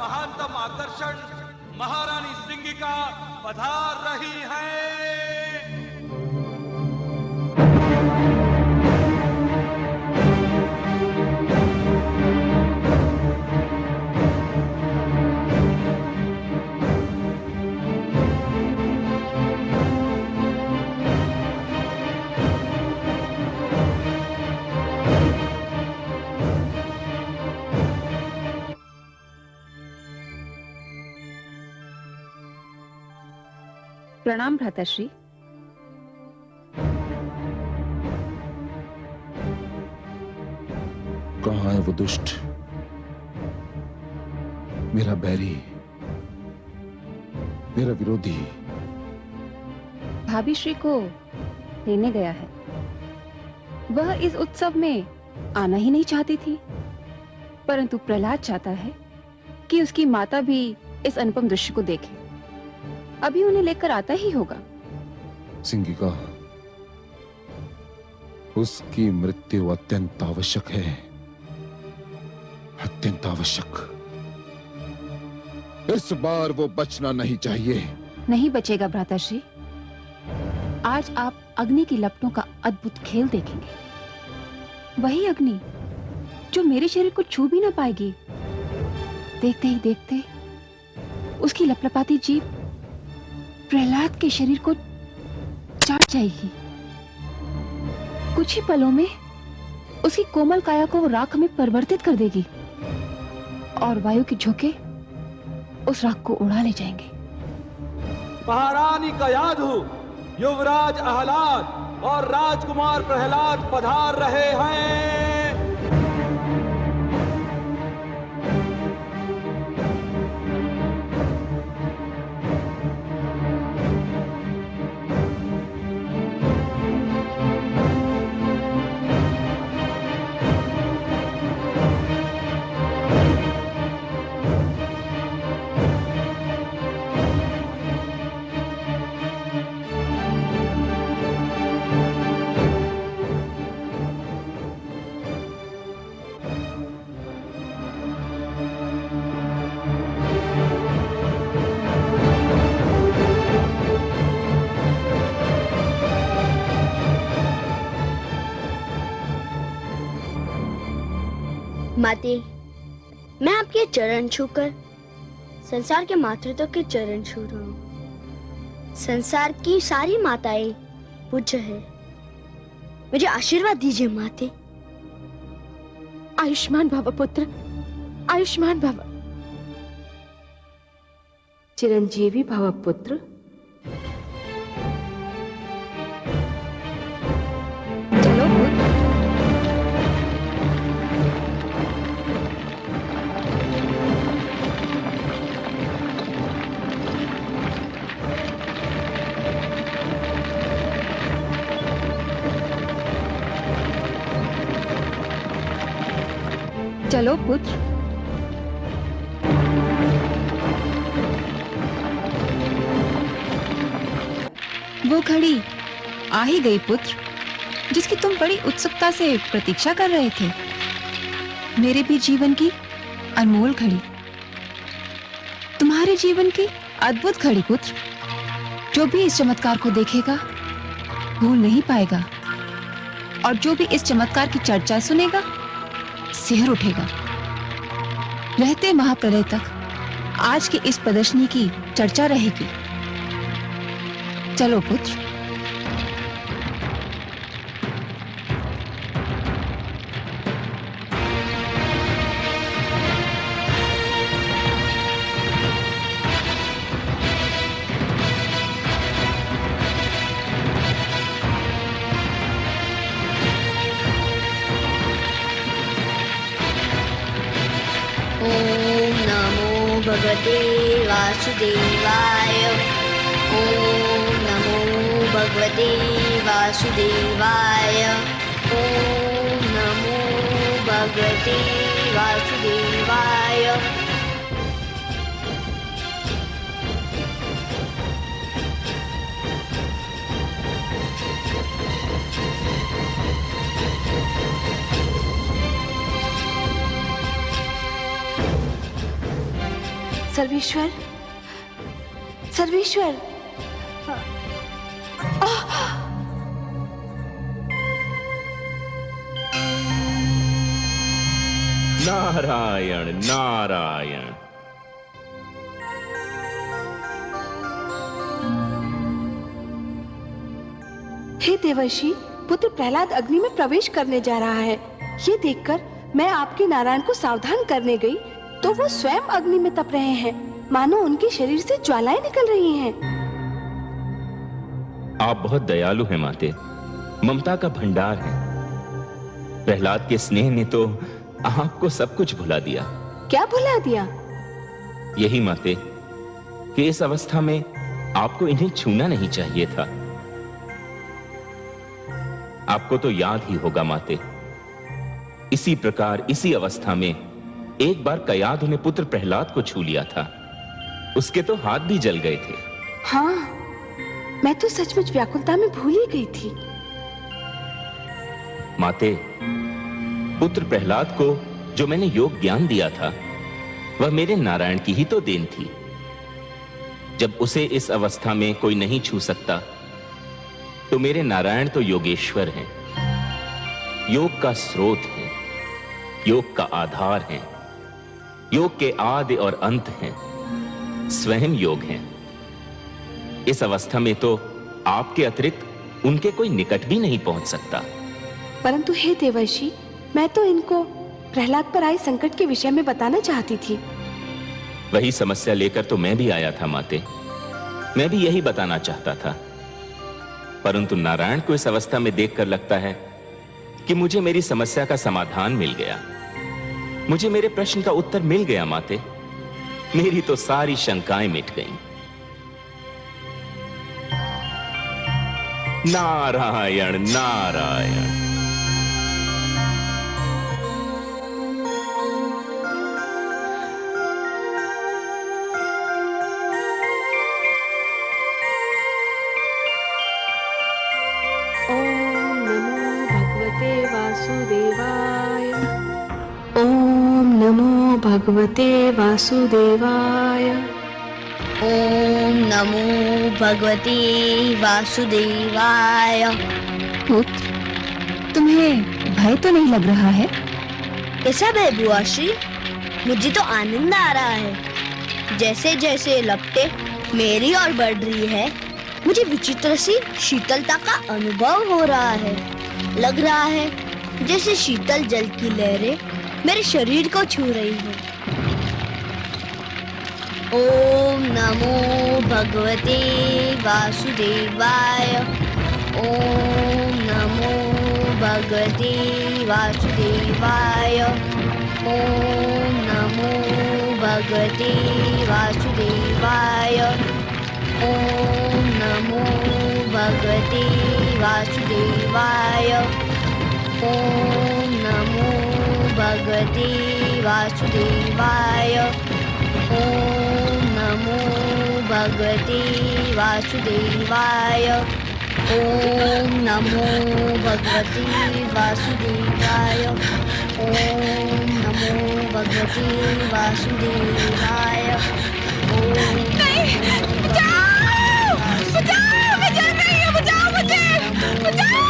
महानतम आकर्षण महारानी सिंगिका पधार रही हैं। प्रणाम भ्राताश्री। कहाँ है वो दुष्ट, मेरा बैरी, मेरा विरोधी? भाभी श्री को लेने गया है। वह इस उत्सव में आना ही नहीं चाहती थी, परंतु प्रहलाद चाहता है कि उसकी माता भी इस अनुपम दृश्य को देखे। अभी उन्हें लेकर आता ही होगा। सिंगिका, उसकी मृत्यु अत्यंत आवश्यक है, अत्यंत आवश्यक। इस बार वो बचना नहीं चाहिए। नहीं बचेगा भ्राताश्री। आज आप अग्नि की लपटों का अद्भुत खेल देखेंगे। वही अग्नि जो मेरे शरीर को छू भी ना पाएगी। देखते ही देखते उसकी लपलपाती जीभ प्रहलाद के शरीर को चाट जाएगी। कुछ ही पलों में उसकी कोमल काया को राख में परिवर्तित कर देगी और वायु के झोंके उस राख को उड़ा ले जाएंगे। महारानी का यादू, युवराज आह्लाद और राजकुमार प्रहलाद पधार रहे हैं। माते, मैं आपके चरण छूकर संसार के मातृत्व के चरण छू रहा हूँ। संसार की सारी माताएं पूज्य है। मुझे आशीर्वाद दीजिए माते। आयुष्मान भव पुत्र, आयुष्मान भव। चिरंजीवी भव पुत्र। चलो पुत्र। चलो पुत्र। वो घड़ी आ ही गई पुत्र, जिसकी तुम बड़ी उत्सुकता से प्रतीक्षा कर रहे थे। मेरे भी जीवन की अनमोल घड़ी, तुम्हारे जीवन की अद्भुत घड़ी पुत्र। जो भी इस चमत्कार को देखेगा भूल नहीं पाएगा, और जो भी इस चमत्कार की चर्चा सुनेगा सिहर उठेगा। रहते महाप्रलय तक आज की इस प्रदर्शनी की चर्चा रहेगी। चलो पुत्र। ओम नमो भगवते वासुदेवाय। ओम नमो भगवते वासुदेवाय। ओम नमो भगवते वासुदेवाय। सर्वेश्वर, सर्वेश्वर। नारायण नारायण। हे देवर्षि, पुत्र प्रहलाद अग्नि में प्रवेश करने जा रहा है। ये देखकर मैं आपके नारायण को सावधान करने गई तो वो स्वयं अग्नि में तप रहे हैं, मानो उनके शरीर से ज्वालाएं निकल रही हैं। आप बहुत दयालु हैं माते, ममता का भंडार है। प्रहलाद के स्नेह ने तो आपको सब कुछ भुला दिया। क्या भुला दिया? यही माते कि इस अवस्था में आपको इन्हें छूना नहीं चाहिए था। आपको तो याद ही होगा माते, इसी प्रकार इसी अवस्था में एक बार कयाधु ने पुत्र प्रहलाद को छू लिया था। उसके तो हाथ भी जल गए थे। हाँ, मैं तो सचमुच व्याकुलता में भूल ही गई थी। माते, पुत्र प्रहलाद को जो मैंने योग ज्ञान दिया था वह मेरे नारायण की ही तो देन थी। जब उसे इस अवस्था में कोई नहीं छू सकता तो मेरे नारायण तो योगेश्वर हैं, योग का स्रोत हैं, योग का आधार हैं, योग के आदि और अंत हैं, स्वयं योग हैं। इस अवस्था में तो आपके अतिरिक्त उनके कोई निकट भी नहीं पहुंच सकता। परंतु हे देवर्षि, मैं तो इनको प्रहलाद पर आए संकट के विषय में बताना चाहती थी। वही समस्या लेकर तो मैं भी आया था माते, मैं भी यही बताना चाहता था। परंतु नारायण को इस अवस्था में देखकर लगता है कि मुझे मेरी समस्या का समाधान मिल गया, मुझे मेरे प्रश्न का उत्तर मिल गया माते। मेरी तो सारी शंकाएं मिट गईं। नारायण नारायण। भगवते वासुदेवाय। ओम नमो भगवते वासुदेवाय। पुत्र, तुम्हें भय तो नहीं लग रहा है? कैसा भय बुआ श्री? मुझे तो आनंद आ रहा है। जैसे जैसे लपटे मेरी ओर बढ़ रही है, मुझे विचित्र सी शीतलता का अनुभव हो रहा है। लग रहा है जैसे शीतल जल की लहरें मेरे शरीर को छू रही है। ओम नमो भगवते वासुदेवाय। ओम नमो भगवते वासुदेवाय। ओम नमो भगवते वासुदेवाय। ओम नमो भगवते वासुदेवाय। ओम नमो भगवते वासुदेवाय। ओम नमो भगवते वासुदेवाय। ओम नमो भगवते वासुदेवाय। ओम नमो भगवते वासुदेवाय। ओम नहीं, बचाओ! बचाओ! मैं जल रही हूँ, बचाओ मुझे! बचाओ!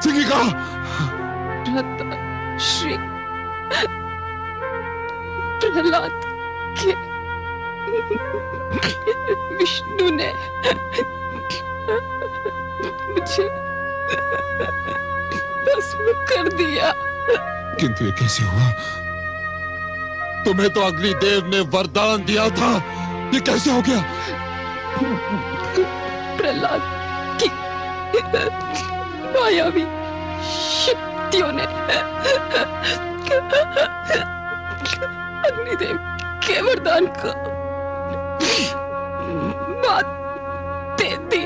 सिंगिका, श्री प्रहलाद के विष्णु ने मुझे भस्म कर दिया। किंतु ये कैसे हुआ? तुम्हें तो अग्निदेव ने वरदान दिया था, ये कैसे हो गया? प्रहलाद की मायावी शक्तियों ने अग्निदेव के वरदान को मात दे दी।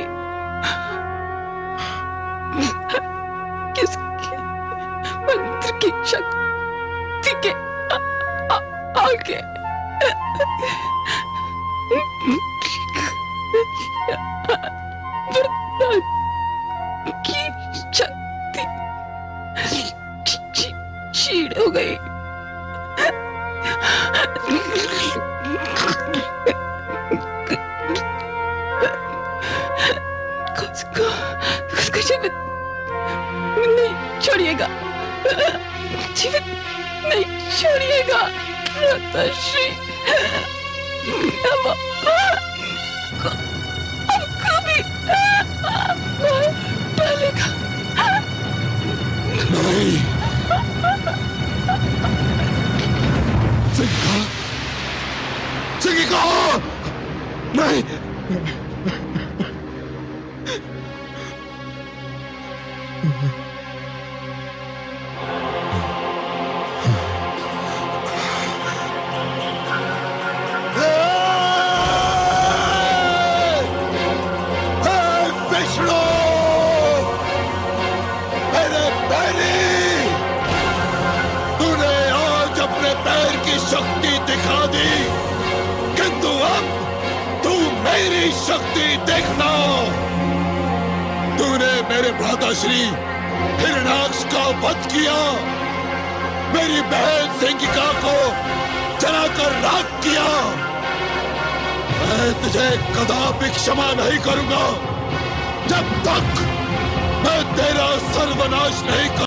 किसके मंत्र की शक्ति के आगे वरदान की शक्ति क्षीण हो गई। उसको जीवित नहीं छोड़िएगा, जीवित नहीं छोड़िएगा माताश्री। हमको भी मार डालेगा। नहीं, सिंगिका, सिंगिका, नहीं। विष्णु, मेरे पैरी, तूने आज अपने पैर की शक्ति दिखा दी, किंतु अब तू मेरी शक्ति देखना। तूने मेरे भ्राताश्री हिरण्याक्ष का वध किया, मेरी बहन सिंगिका को जलाकर राख किया। मैं तुझे कदापि क्षमा नहीं करूंगा जब तक मैं तेरा सर्वनाश नहीं कर